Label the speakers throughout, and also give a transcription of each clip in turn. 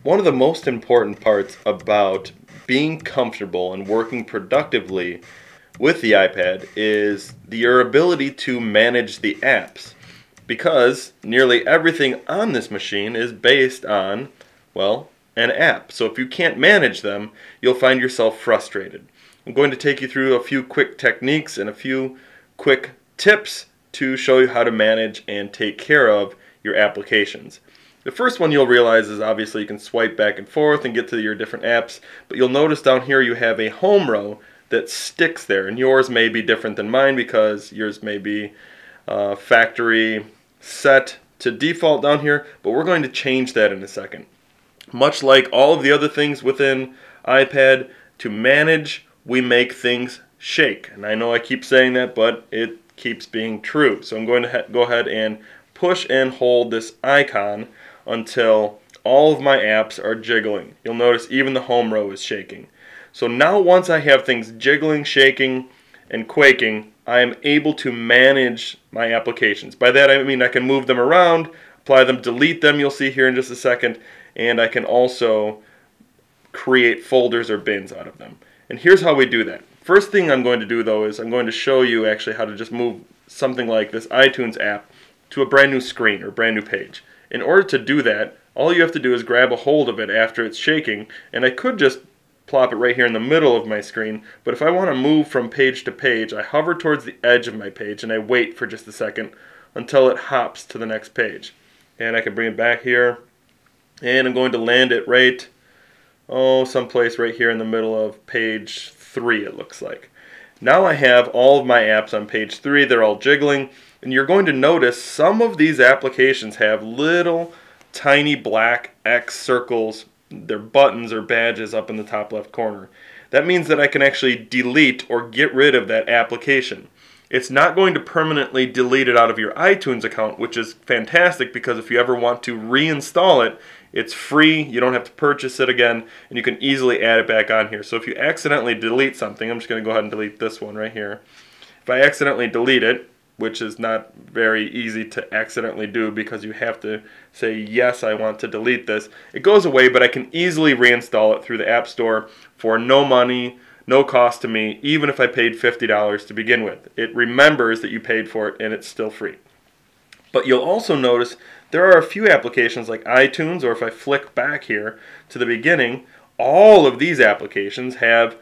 Speaker 1: One of the most important parts about being comfortable and working productively with the iPad is your ability to manage the apps, because nearly everything on this machine is based on, well, an app. So if you can't manage them, you'll find yourself frustrated. I'm going to take you through a few quick techniques and a few quick tips to show you how to manage and take care of your applications. The first one you'll realize is obviously you can swipe back and forth and get to your different apps, but you'll notice down here you have a home row that sticks there, and yours may be different than mine because yours may be factory set to default down here, but we're going to change that in a second. Much like all of the other things within iPad, to manage, we make things shake. And I know I keep saying that, but it keeps being true. So I'm going to go ahead and push and hold this icon until all of my apps are jiggling. You'll notice even the home row is shaking. So now once I have things jiggling, shaking, and quaking, I am able to manage my applications. By that I mean I can move them around, apply them, delete them, you'll see here in just a second, and I can also create folders or bins out of them. And here's how we do that. First thing I'm going to do though is I'm going to show you actually how to just move something like this iTunes app to a brand new screen or brand new page. In order to do that, all you have to do is grab a hold of it after it's shaking, and I could just plop it right here in the middle of my screen, but if I want to move from page to page, I hover towards the edge of my page and I wait for just a second until it hops to the next page. And I can bring it back here, and I'm going to land it right, someplace right here in the middle of page 3 it looks like. Now I have all of my apps on page 3, they're all jiggling, and you're going to notice some of these applications have little tiny black X circles. They're buttons or badges up in the top left corner. That means that I can actually delete or get rid of that application. It's not going to permanently delete it out of your iTunes account, which is fantastic because if you ever want to reinstall it, it's free, you don't have to purchase it again, and you can easily add it back on here. So if you accidentally delete something, I'm just going to go ahead and delete this one right here. If I accidentally delete it, which is not very easy to accidentally do because you have to say, yes, I want to delete this, it goes away, but I can easily reinstall it through the App Store for no money, no cost to me, even if I paid $50 to begin with. It remembers that you paid for it and it's still free. But you'll also notice there are a few applications like iTunes, or if I flick back here to the beginning, all of these applications have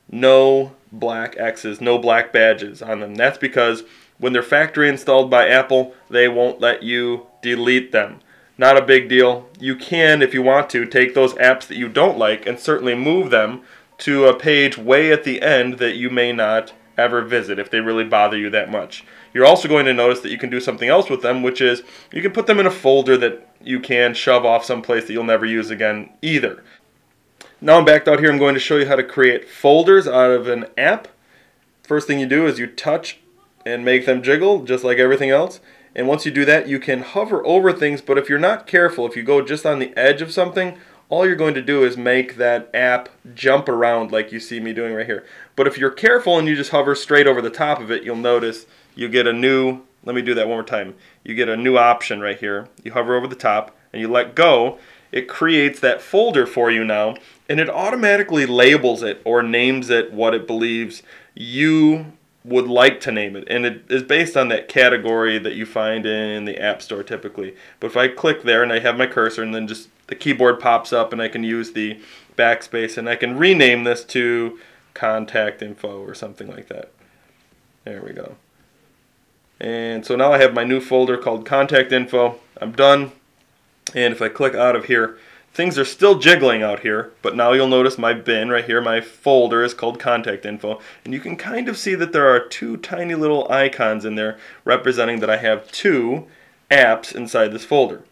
Speaker 1: no black X's, no black badges on them. That's because when they're factory installed by Apple, they won't let you delete them. Not a big deal. You can, if you want to, take those apps that you don't like and certainly move them to a page way at the end that you may not ever visit if they really bother you that much. You're also going to notice that you can do something else with them, which is you can put them in a folder that you can shove off someplace that you'll never use again either. Now I'm backed out here. I'm going to show you how to create folders out of an app. First thing you do is you touch and make them jiggle just like everything else. And once you do that, you can hover over things, but if you're not careful, if you go just on the edge of something, all you're going to do is make that app jump around like you see me doing right here. But if you're careful and you just hover straight over the top of it, you'll notice you get a new, let me do that one more time. You get a new option right here. You hover over the top and you let go. It creates that folder for you now, and it automatically labels it or names it what it believes you would like to name it, and it is based on that category that you find in the App Store typically. But if I click there and I have my cursor, and then just the keyboard pops up and I can use the backspace and I can rename this to contact info or something like that. There we go. And so now I have my new folder called contact info. I'm done. And if I click out of here, things are still jiggling out here, but now you'll notice my bin right here, my folder is called contact info, and you can kind of see that there are two tiny little icons in there representing that I have two apps inside this folder.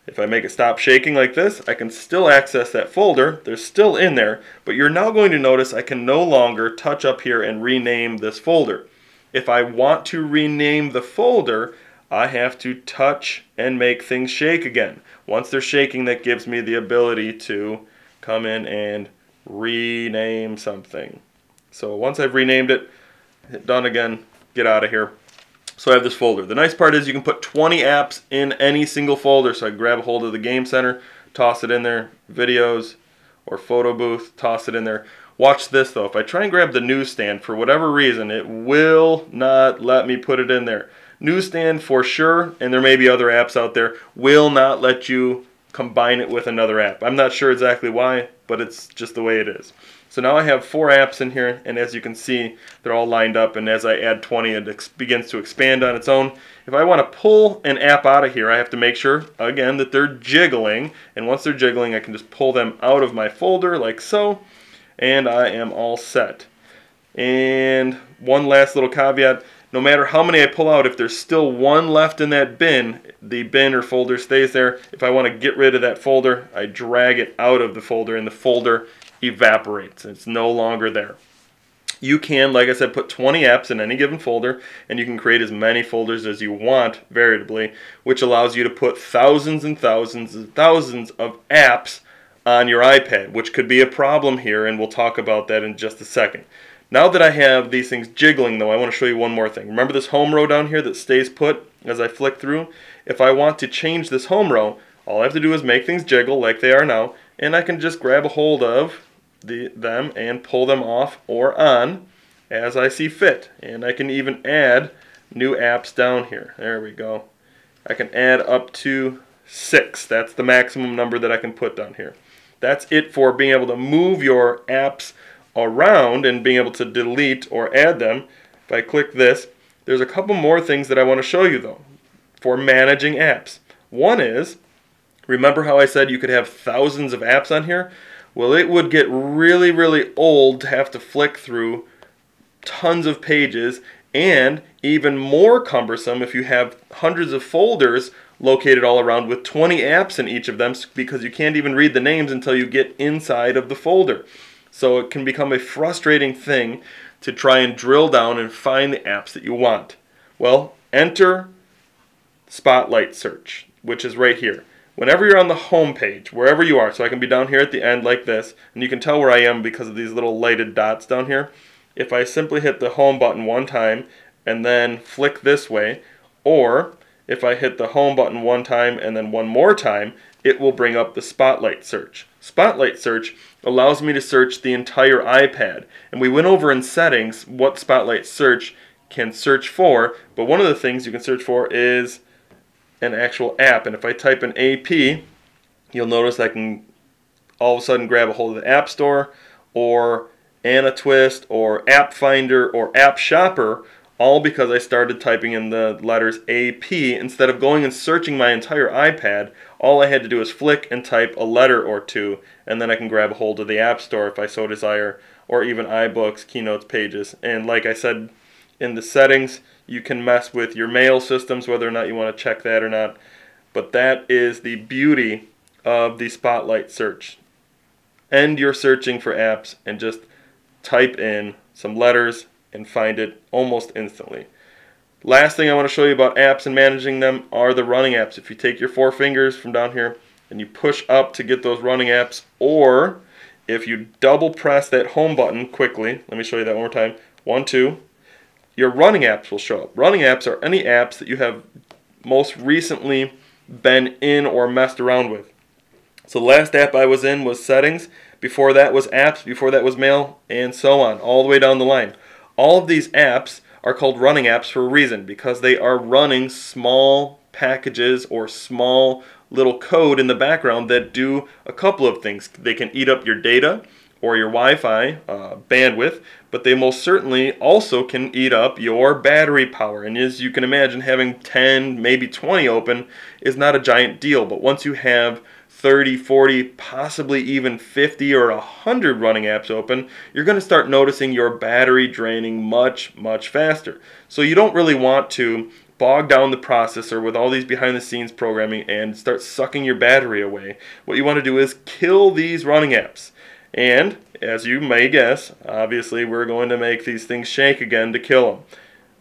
Speaker 1: If I make it stop shaking like this, I can still access that folder. They're still in there, but you're now going to notice I can no longer touch up here and rename this folder. If I want to rename the folder, I have to touch and make things shake again. Once they're shaking, that gives me the ability to come in and rename something. So once I've renamed it, hit done again, get out of here. So I have this folder. The nice part is you can put 20 apps in any single folder. So I grab a hold of the Game Center, toss it in there. Videos or photo booth, toss it in there. Watch this though. If I try and grab the newsstand, for whatever reason, it will not let me put it in there. Newsstand for sure, and there may be other apps out there, will not let you combine it with another app. I'm not sure exactly why, but it's just the way it is. So now I have 4 apps in here, and as you can see, they're all lined up, and as I add 20, it begins to expand on its own. If I want to pull an app out of here, I have to make sure, again, that they're jiggling, and once they're jiggling, I can just pull them out of my folder like so, and I am all set. And one last little caveat, no matter how many I pull out, if there's still one left in that bin, the bin or folder stays there. If I want to get rid of that folder, I drag it out of the folder, and the folder evaporates. It's no longer there. You can, like I said, put 20 apps in any given folder, and you can create as many folders as you want variably, which allows you to put thousands and thousands and thousands of apps on your iPad, which could be a problem here, and we'll talk about that in just a second. Now that I have these things jiggling, though, I want to show you one more thing. Remember this home row down here that stays put as I flick through? If I want to change this home row, all I have to do is make things jiggle like they are now, and I can just grab a hold of them and pull them off or on as I see fit. And I can even add new apps down here. There we go. I can add up to 6. That's the maximum number that I can put down here. That's it for being able to move your apps around and being able to delete or add them. If I click this, there's a couple more things that I want to show you though for managing apps. One is, remember how I said you could have thousands of apps on here? Well, it would get really, really old to have to flick through tons of pages, and even more cumbersome if you have hundreds of folders located all around with 20 apps in each of them, because you can't even read the names until you get inside of the folder. So it can become a frustrating thing to try and drill down and find the apps that you want. Well, enter Spotlight Search, which is right here. Whenever you're on the home page, wherever you are, so I can be down here at the end like this, and you can tell where I am because of these little lighted dots down here. If I simply hit the home button one time and then flick this way, or if I hit the home button one time and then one more time, it will bring up the Spotlight Search. Spotlight Search allows me to search the entire iPad. And we went over in settings what Spotlight Search can search for, but one of the things you can search for is an actual app. And if I type in AP, you'll notice I can all of a sudden grab a hold of the App Store or Anatwist or App Finder or App Shopper, all because I started typing in the letters AP. Instead of going and searching my entire iPad, all I had to do was flick and type a letter or two, and then I can grab a hold of the App Store if I so desire, or even iBooks, Keynotes, Pages. And like I said, in the settings, you can mess with your mail systems, whether or not you want to check that or not. But that is the beauty of the Spotlight Search. End your searching for apps and just type in some letters and find it almost instantly. Last thing I want to show you about apps and managing them are the running apps. If you take your 4 fingers from down here and you push up to get those running apps, or if you double press that home button quickly, let me show you that one more time, 1, 2, your running apps will show up. Running apps are any apps that you have most recently been in or messed around with. So the last app I was in was Settings, before that was Apps, before that was Mail, and so on, all the way down the line. All of these apps are called running apps for a reason, because they are running small packages or small little code in the background that do a couple of things. They can eat up your data or your Wi-Fi bandwidth, but they most certainly also can eat up your battery power. And as you can imagine, having 10, maybe 20 open is not a giant deal, but once you have 30, 40, possibly even 50 or 100 running apps open, you're going to start noticing your battery draining much, much faster. So you don't really want to bog down the processor with all these behind-the-scenes programming and start sucking your battery away. What you want to do is kill these running apps. And, as you may guess, obviously we're going to make these things shake again to kill them.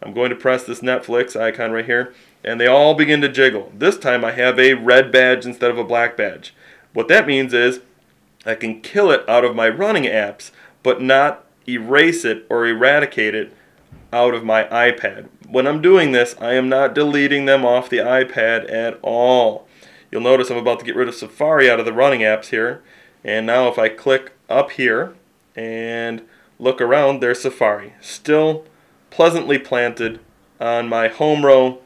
Speaker 1: I'm going to press this Netflix icon right here, and they all begin to jiggle. This time I have a red badge instead of a black badge. What that means is I can kill it out of my running apps, but not erase it or eradicate it out of my iPad. When I'm doing this, I am not deleting them off the iPad at all. You'll notice I'm about to get rid of Safari out of the running apps here. And now if I click up here and look around, there's Safari. Still pleasantly planted on my home row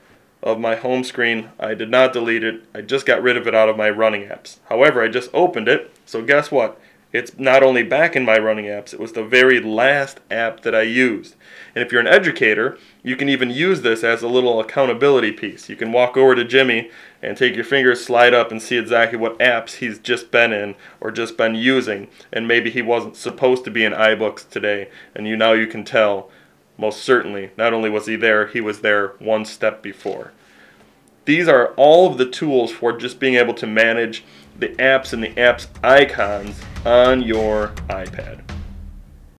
Speaker 1: of my home screen. I did not delete it. I just got rid of it out of my running apps. However, I just opened it, so guess what? It's not only back in my running apps, it was the very last app that I used. And if you're an educator, you can even use this as a little accountability piece. You can walk over to Jimmy and take your fingers, slide up, and see exactly what apps he's just been in or just been using. And maybe he wasn't supposed to be in iBooks today, and now you can tell, most certainly, not only was he was there one step before. These are all of the tools for just being able to manage the apps and the apps icons on your iPad.